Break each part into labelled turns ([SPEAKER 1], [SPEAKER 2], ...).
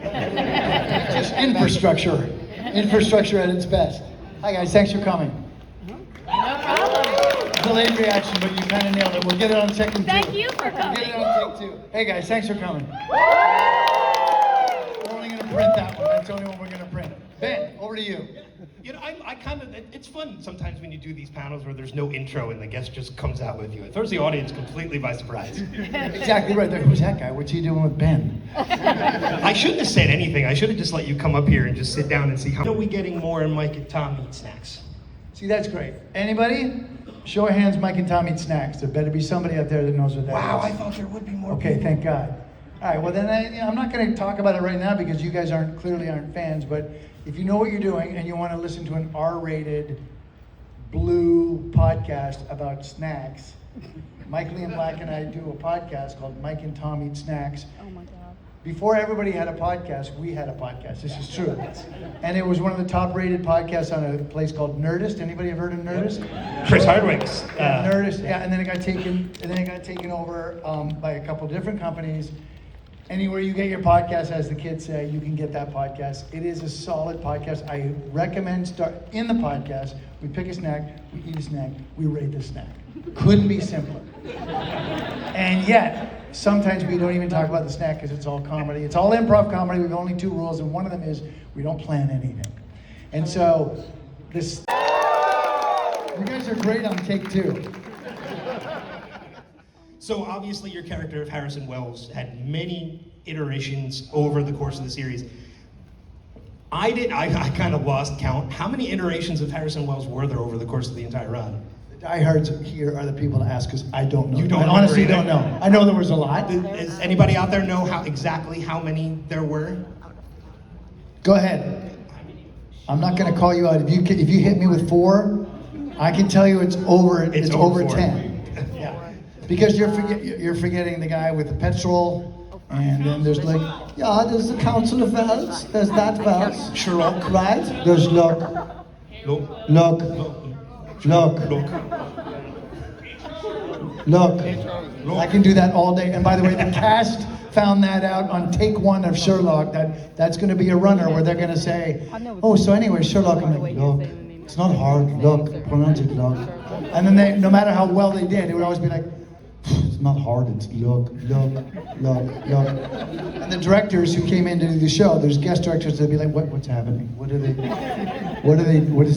[SPEAKER 1] Just infrastructure. Infrastructure at its best. Hi guys, thanks for coming.
[SPEAKER 2] No problem.
[SPEAKER 1] Delayed reaction, but you kind of nailed it. We'll get it on second.
[SPEAKER 2] Thank you for coming.
[SPEAKER 1] We'll get it on take two. Hey guys, thanks for coming. We're only going to print that one. That's the only one we're going to print. Ben, over to you.
[SPEAKER 3] You know, I kind of, it's fun sometimes when you do these panels where there's no intro and the guest just comes out with you. It throws the audience completely by surprise.
[SPEAKER 1] Exactly right. Who's that guy? What's he doing with Ben?
[SPEAKER 3] I shouldn't have said anything. I should have just let you come up here and just sit down and see how are we getting more and Mike and Tom eat snacks.
[SPEAKER 1] See, that's great. Anybody? Show of hands, Mike and Tom eat snacks. There better be somebody out there that knows what that is.
[SPEAKER 3] Wow, I thought there would be more
[SPEAKER 1] Okay,
[SPEAKER 3] people.
[SPEAKER 1] thank God. All right, well then I'm not going to talk about it right now because you guys clearly aren't fans, but if you know what you're doing and you want to listen to an R-rated blue podcast about snacks, Mike Liam Black and I do a podcast called Mike and Tom Eat Snacks.
[SPEAKER 2] Oh my God.
[SPEAKER 1] Before everybody had a podcast, we had a podcast. This is true. And it was one of the top-rated podcasts on a place called Nerdist. Anybody ever heard of Nerdist?
[SPEAKER 3] Chris Hardwick's.
[SPEAKER 1] Nerdist, yeah, and then it got taken over by a couple different companies. Anywhere you get your podcast, as the kids say, you can get that podcast. It is a solid podcast. I recommend start in the podcast. We pick a snack, we eat a snack, we rate the snack. Couldn't be simpler. And yet, sometimes we don't even talk about the snack because it's all comedy. It's all improv comedy. We've only 2 rules, and one of them is we don't plan anything. And so, this. You guys are great on take 2.
[SPEAKER 3] So obviously your character of Harrison Wells had many iterations over the course of the series. I kind of lost count. How many iterations of Harrison Wells were there over the course of the entire run?
[SPEAKER 1] The diehards here are the people to ask because I don't know.
[SPEAKER 3] You don't
[SPEAKER 1] I honestly
[SPEAKER 3] remember
[SPEAKER 1] don't know. I know there was a lot.
[SPEAKER 3] Does anybody out there know exactly how many there were?
[SPEAKER 1] Go ahead. I'm not going to call you out. If you hit me with 4, I can tell you it's over
[SPEAKER 3] 4.
[SPEAKER 1] 10. Yeah. Because you're forgetting the guy with the petrol, and then there's like, yeah, there's the Council of Wells, there's that Wells,
[SPEAKER 3] Sherlock,
[SPEAKER 1] right? There's look. I can do that all day. And by the way, the cast found that out on take 1 of Sherlock. That's going to be a runner where they're going to say, oh, so anyway, Sherlock. I'm like, look, it's not hard. Look, pronounce it, look. And then no matter how well they did, it would always be like, it's not hard, it's look. And the directors who came in to do the show, there's guest directors that'd be like, what's happening? What is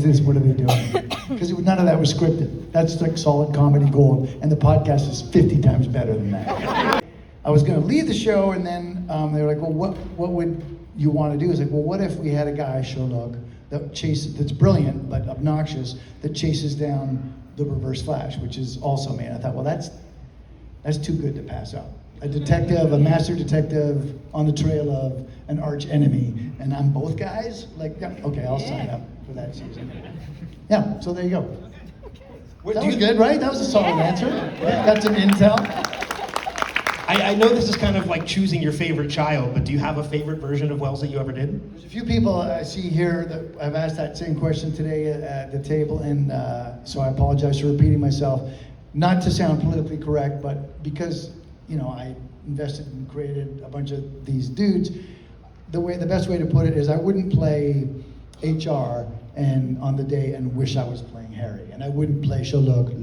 [SPEAKER 1] this? What are they doing? Because none of that was scripted. That's like solid comedy gold, and the podcast is 50 times better than that. I was gonna leave the show, and then they were like, well, what would you want to do? I was like, well, what if we had a guy, Sherlock, that's brilliant, but obnoxious, that chases down the Reverse Flash, which is also me. And I thought, well, that's too good to pass up. A detective, a master detective on the trail of an arch enemy, and I'm both guys? Like, yeah, okay, I'll sign up for that season. Yeah, so there you go. That was good, right? That was a solid answer. Got some intel.
[SPEAKER 3] I know this is kind of like choosing your favorite child, but do you have a favorite version of Wells that you ever did?
[SPEAKER 1] There's a few people I see here that I've asked that same question today at the table, and so I apologize for repeating myself. Not to sound politically correct, but because, I invested and created a bunch of these dudes, the best way to put it is I wouldn't play HR on the day and wish I was playing Harry, and I wouldn't play Sherlock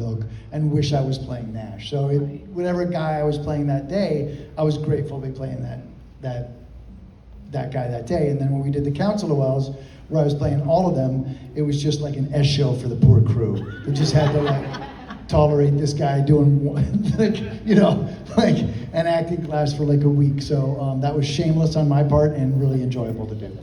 [SPEAKER 1] and wish I was playing Nash. So whatever guy I was playing that day, I was grateful to be playing that guy that day. And then when we did the Council of Wells, where I was playing all of them, it was just like an S show for the poor crew. They just had to tolerate this guy doing an acting class for like a week. So that was shameless on my part and really enjoyable to do.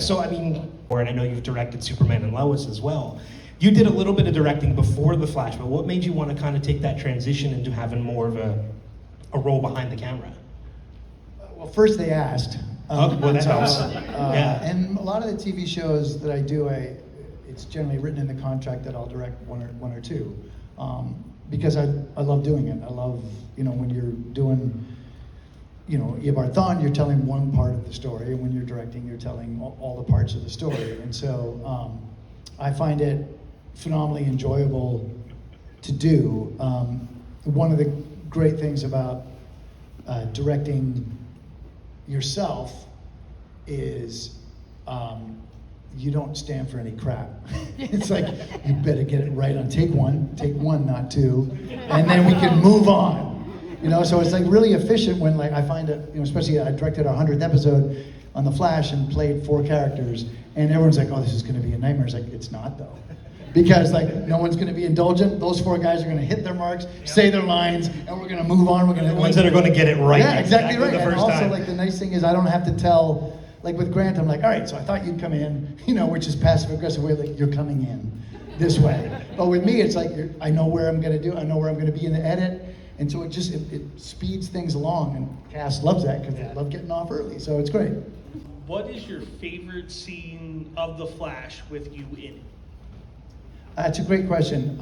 [SPEAKER 3] So I mean, and I know you've directed Superman and Lois as well. You did a little bit of directing before The Flash, but what made you want to kind of take that transition into having more of a role behind the camera?
[SPEAKER 1] Well, first they asked.
[SPEAKER 3] Well, that helps.
[SPEAKER 1] And a lot of the TV shows that I do, it's generally written in the contract that I'll direct one or 2, because I love doing it. I love, when you're doing, Ibar Thon, you're telling one part of the story, and when you're directing, you're telling all the parts of the story. And so I find it phenomenally enjoyable to do. One of the great things about directing yourself is you don't stand for any crap. It's like, you better get it right on take one, not two, and then we can move on. You know, so it's like really efficient when, like, I find it, you know, especially I directed our 100th episode on The Flash and played 4 characters, and everyone's like, oh, this is gonna be a nightmare. It's like, it's not though. Because like, no one's gonna be indulgent. Those 4 guys are gonna hit their marks, say their lines, and we're gonna move on. We're gonna
[SPEAKER 3] The ones that are gonna get it right.
[SPEAKER 1] Yeah, exactly right.
[SPEAKER 3] The
[SPEAKER 1] And
[SPEAKER 3] first
[SPEAKER 1] also,
[SPEAKER 3] time.
[SPEAKER 1] like, the nice thing is I don't have to tell, like with Grant, I'm like, all right, so I thought you'd come in, you know, which is passive aggressive way, like, you're coming in this way. But with me, it's like, I know where I'm gonna do, I know where I'm gonna be in the edit. And so it just, it speeds things along, and cast loves that because they love getting off early, so it's great.
[SPEAKER 4] What is your favorite scene of The Flash with you in it?
[SPEAKER 1] That's a great question.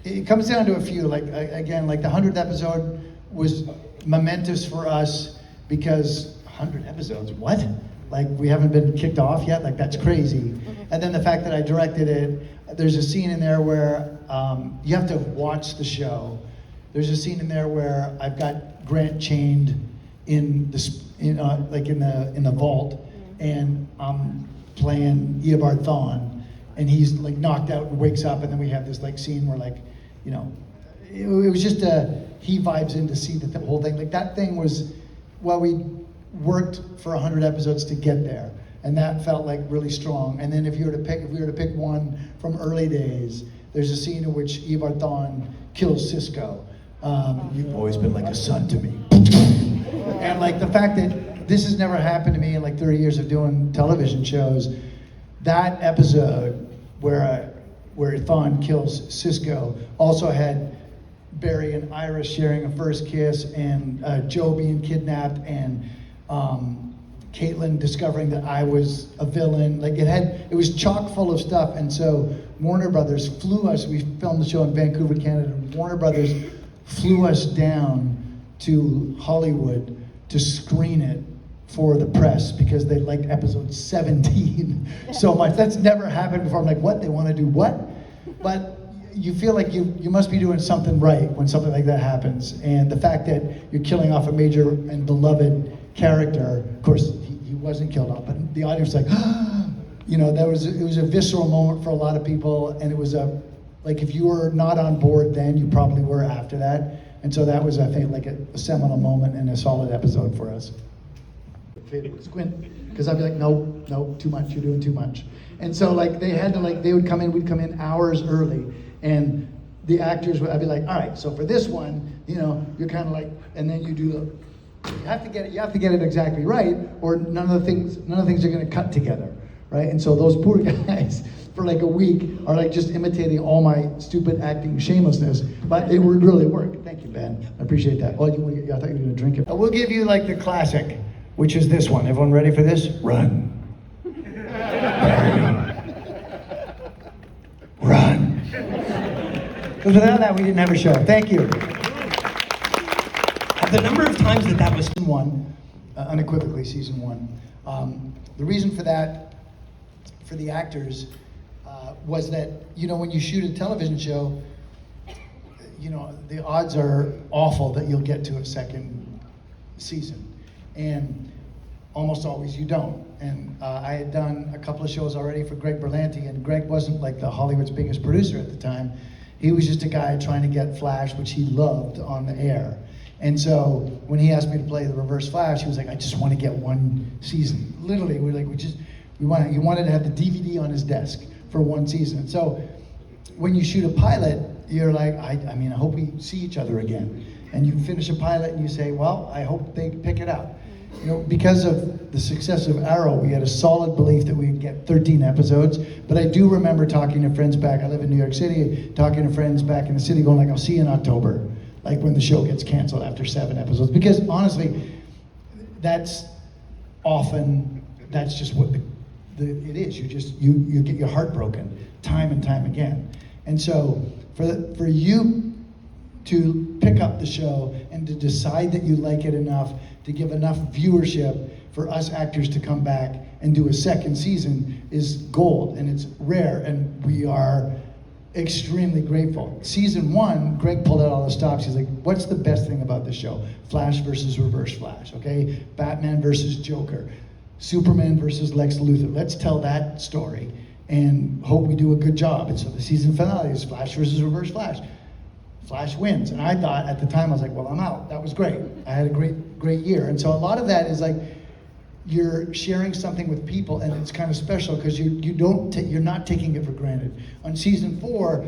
[SPEAKER 1] It comes down to a few, like, again, like the 100th episode was momentous for us because 100 episodes, what? Like, we haven't been kicked off yet? Like, that's crazy. And then the fact that I directed it, there's a scene in there where you have to watch the show. There's a scene in there where I've got Grant chained in the vault, and I'm playing Eobard Thawne, and he's like knocked out and wakes up, and then we have this like scene where, like, you know, it was just he vibes in to see the whole thing. Like, that thing was, well, we worked for 100 episodes to get there, and that felt like really strong. And then if we were to pick one from early days, there's a scene in which Eobard Thawne kills Cisco. You've always been like a son to me. And like the fact that this has never happened to me in like 30 years of doing television shows, that episode where Thawne kills Cisco also had Barry and Iris sharing a first kiss, and Joe being kidnapped, and Caitlin discovering that I was a villain. Like, it was chock full of stuff. And so Warner Brothers flew us, we filmed the show in Vancouver, Canada, and Warner Brothers flew us down to Hollywood to screen it for the press because they liked episode 17 so much. That's never happened before. I'm like, what? They want to do what? But you feel like you must be doing something right when something like that happens. And the fact that you're killing off a major and beloved character, of course, he wasn't killed off, but the audience was like, you know, it was a visceral moment for a lot of people, and it was like, if you were not on board then, you probably were after that. And so that was, I think, like a seminal moment and a solid episode for us. Squint, because I'd be like, no, too much, you're doing too much. And so like they had to, like, we'd come in hours early, and the actors, I'd be like, all right, so for this one, you know, you're kind of like, and then you do you have to get it exactly right, or none of the things are gonna cut together, right? And so those poor guys, for like a week, are like just imitating all my stupid acting shamelessness, but it would really work. Thank you, Ben. I appreciate that. Oh, I thought you were gonna drink it. We'll give you like the classic, which is this one. Everyone ready for this? Run. Run. Because without that, we didn't have a show. Thank you.
[SPEAKER 3] The number of times that was
[SPEAKER 1] Season 1, unequivocally season 1. The reason for that, for the actors, was that, you know, when you shoot a television show, you know, the odds are awful that you'll get to a second season. And almost always you don't. And I had done a couple of shows already for Greg Berlanti, and Greg wasn't like the Hollywood's biggest producer at the time. He was just a guy trying to get Flash, which he loved, on the air. And so when he asked me to play the Reverse Flash, he was like, I just want to get one season. Literally, he wanted to have the DVD on his desk for one season. And so when you shoot a pilot, you're like, I mean, I hope we see each other again. And you finish a pilot and you say, well, I hope they pick it up. You know, because of the success of Arrow, we had a solid belief that we'd get 13 episodes. But I do remember talking to friends back, I live in New York City, talking to friends back in the city going like, I'll see you in October. Like when the show gets canceled after 7 episodes. Because honestly, that's just what it is. You get your heart broken time and time again. And so for you to pick up the show and to decide that you like it enough to give enough viewership for us actors to come back and do a second season is gold, and it's rare, and we are extremely grateful. Season 1, Greg pulled out all the stops. He's like, what's the best thing about the show? Flash versus Reverse Flash, okay? Batman versus Joker. Superman versus Lex Luthor. Let's tell that story and hope we do a good job. And so the season finale is Flash versus Reverse Flash. Flash wins. And I thought at the time, I was like, well, I'm out. That was great. I had a great year. And so a lot of that is like, you're sharing something with people, and it's kind of special because you're not taking it for granted. On season 4,